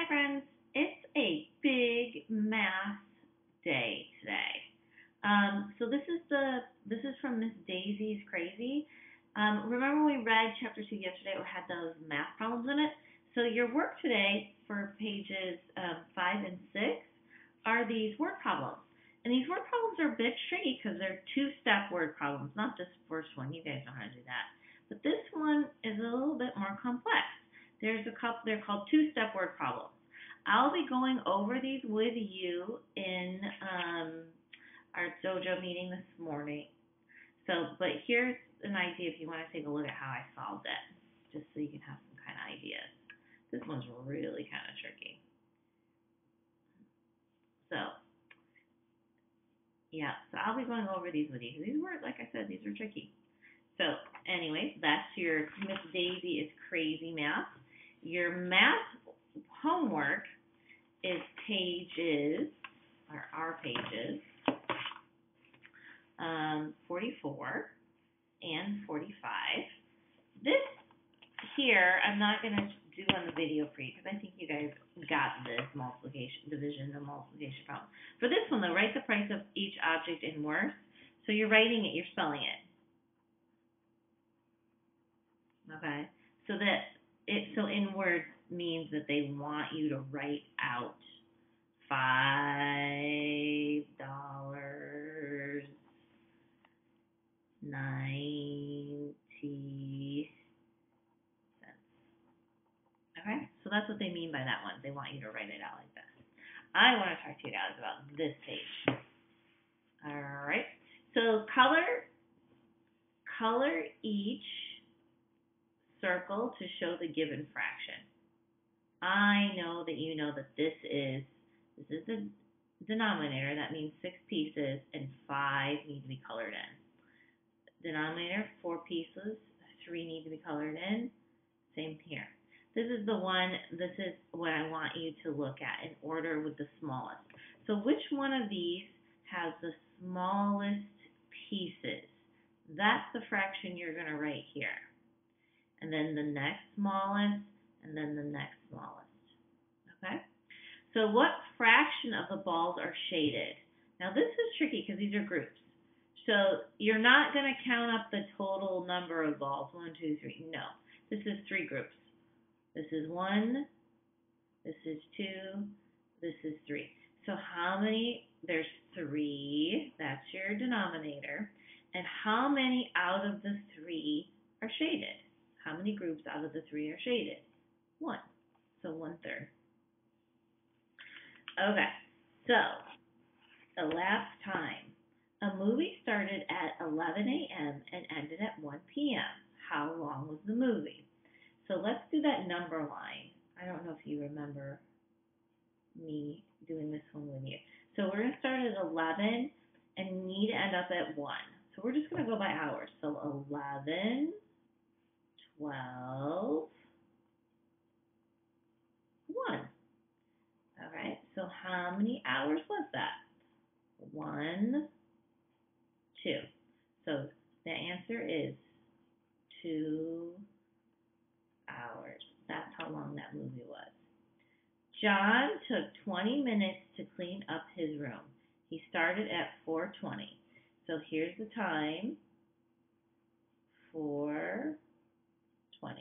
friends. It's a big math day today. So this is from Miss Daisy's Crazy. Remember we read chapter 2 yesterday? It had those math problems in it. So your work today for pages 5 and 6 are these word problems. And these word problems are a bit tricky because they're two-step word problems, not this first one. You guys know how to do that. But this one is a little bit more complex. There's a couple. They're called two-step word problems. I'll be going over these with you in our dojo meeting this morning. But here's an idea if you want to take a look at how I solved it, just so you can have some kind of ideas. This one's really kind of tricky. So I'll be going over these with you. These were, like I said, these are tricky. So anyways, that's your Miss Daisy is Crazy Math. Your math homework is our pages 44 and 45. This here, I'm not going to do on the video for you because I think you guys got this division and multiplication problem. For this one, though, write the price of each object in words. So you're writing it, you're spelling it. Okay? So in words means that they want you to write out $5.90. Okay? So that's what they mean by that one. They want you to write it out like this. I want to talk to you guys about this page. All right. So color each circle to show the given fraction. I know that you know that this is the denominator. That means 6 pieces and 5 need to be colored in. Denominator, 4 pieces, 3 need to be colored in. Same here. This is what I want you to look at in order with the smallest. So which one of these has the smallest pieces? That's the fraction you're going to write here. And then the next smallest, and then the next smallest. Okay? So what fraction of the balls are shaded? Now this is tricky because these are groups. So you're not going to count up the total number of balls. 1, 2, 3. No. This is 3 groups. This is 1. This is 2. This is 3. So how many? There's 3. That's your denominator. And how many out of the 3 are shaded? How many groups out of the 3 are shaded? 1. So 1/3. Okay. So elapsed time. A movie started at 11 a.m. and ended at 1 p.m. How long was the movie? So let's do that number line. I don't know if you remember me doing this one with you. So we're going to start at 11 and need to end up at 1. So we're just going to go by hours. So 11, 12, 1. All right. So how many hours was that? 1, 2. So the answer is 2 hours. That's how long that movie was. John took 20 minutes to clean up his room. He started at 4:20. So here's the time. 4:20. All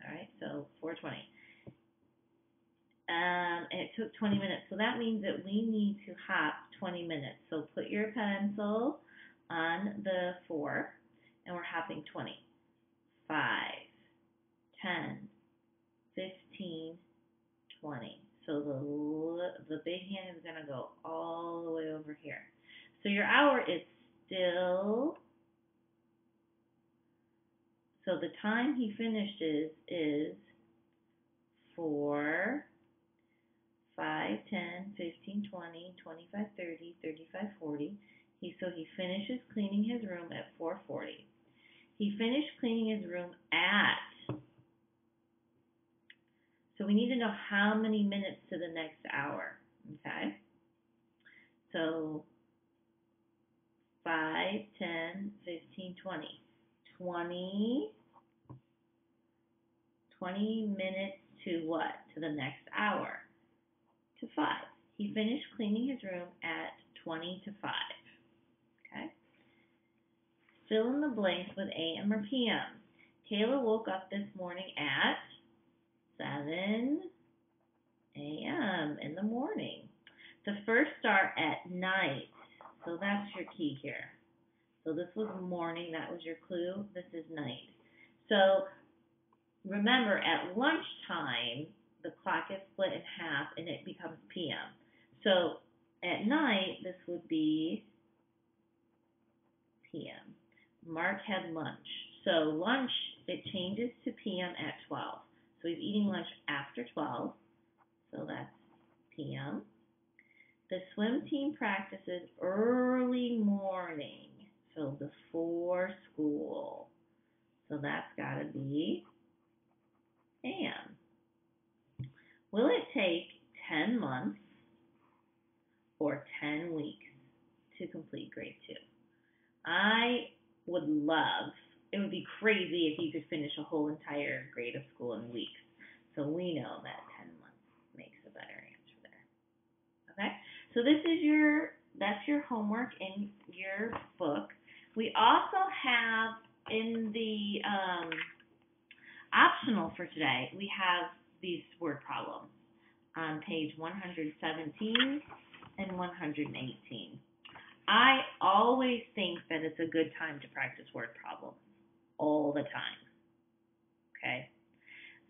right, so 4:20. And it took 20 minutes. So that means that we need to hop 20 minutes. So put your pencil on the 4, and we're hopping 20. 5, 10, 15, 20. So the big hand is going to go all the way over here. So your hour is still, so the time he finishes is 4, 5, 10, 15, 20, 25, 30, 35, 40. So he finishes cleaning his room at 4:40. He finished cleaning his room at, so we need to know how many minutes to the next hour, okay? So 5, 10, 15, 20. 20 minutes to what? To the next hour. to 5. He finished cleaning his room at 20 to 5. Okay? Fill in the blanks with AM or PM. Taylor woke up this morning at 7 a.m. in the morning. The first start at night. So that's your key here. So this was morning. That was your clue. This is night. So remember, at lunchtime, the clock is split in half and it becomes PM. So at night, this would be PM. Mark had lunch. So lunch, it changes to PM at 12. So he's eating lunch after 12. So that's PM. The swim team practices early morning. So before school. So that's got to be AM. Will it take 10 months or 10 weeks to complete grade 2? I would love, it would be crazy if you could finish a whole entire grade of school in weeks. So we know that 10 months makes a better answer there. Okay? So that's your homework in your book. We also have in the optional for today, we have these word problems on page 117 and 118. I always think that it's a good time to practice word problems all the time. Okay?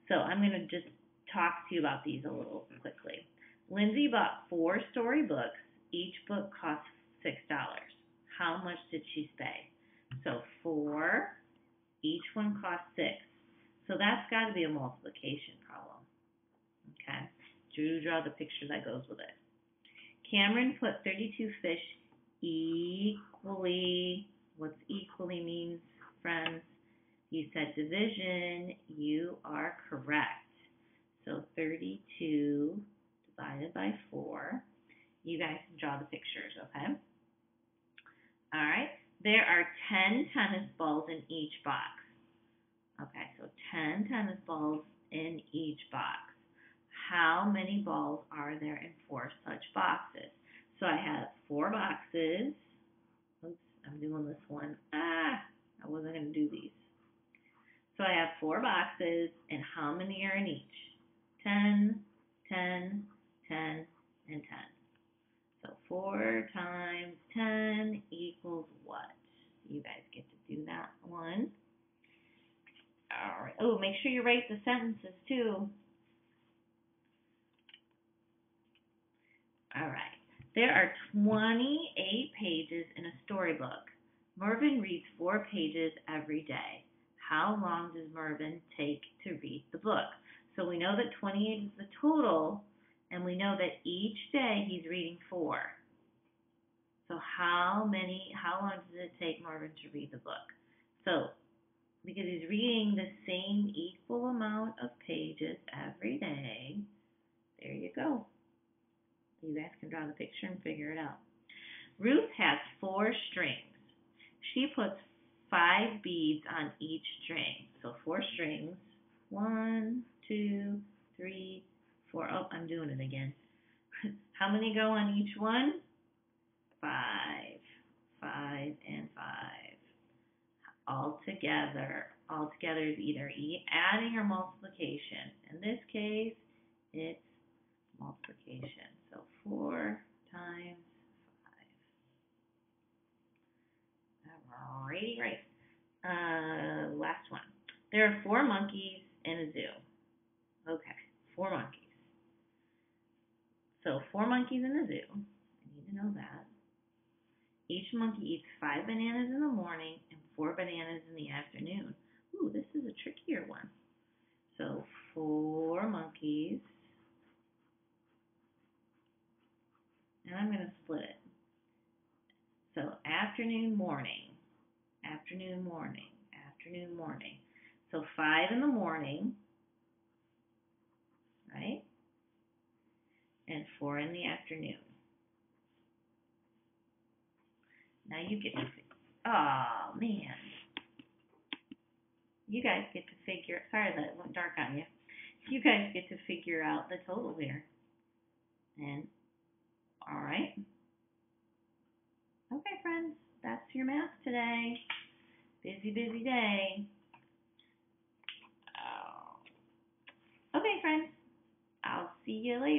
So I'm going to just talk to you about these a little quickly. Lindsay bought 4 storybooks. Each book cost $6. How much did she spend? So 4, each one cost 6. So that's got to be a multiplication problem. Okay? Draw the picture that goes with it. Cameron put 32 fish equally. What's equally means, friends? You said division. You are correct. So 32 divided by 4. You guys can draw the pictures, okay? All right. There are 10 tennis balls in each box. Okay, so 10 tennis balls in each box. How many balls are there in 4 such boxes? So I have 4 boxes. Oops, I'm doing this one. I wasn't going to do these. So I have 4 boxes, and how many are in each? 10, 10, 10, and 10. So 4 times 10 equals what? You guys get to do that one. All right. Oh, make sure you write the sentences too. All right. There are 28 pages in a storybook. Mervyn reads 4 pages every day. How long does Mervyn take to read the book? So we know that 28 is the total, and we know that each day he's reading 4. So how long does it take Mervyn to read the book? So because he's reading the same equal amount of pages every day, there you go. You guys can draw the picture and figure it out. Ruth has 4 strings. She puts 5 beads on each string. So 4 strings. 1, 2, 3, 4. Oh, I'm doing it again. How many go on each one? 5. 5 and 5. Altogether is either adding or multiplication. In this case, it's multiplication. So 4 times 5. Alrighty, right. Last one. There are 4 monkeys in a zoo. Okay, 4 monkeys. So 4 monkeys in a zoo. I need to know that. Each monkey eats 5 bananas in the morning and 4 bananas in the afternoon. Ooh, this is a trickier one. So 4 monkeys. And I'm going to split it. So afternoon, morning. Afternoon, morning. Afternoon, morning. So 5 in the morning, right? And 4 in the afternoon. Now you get to, oh man. You guys get to figure, sorry that it went dark on you. You guys get to figure out the total here. And, all right. Okay, friends, that's your math today. Busy, busy day. Oh. Okay, friends, I'll see you later.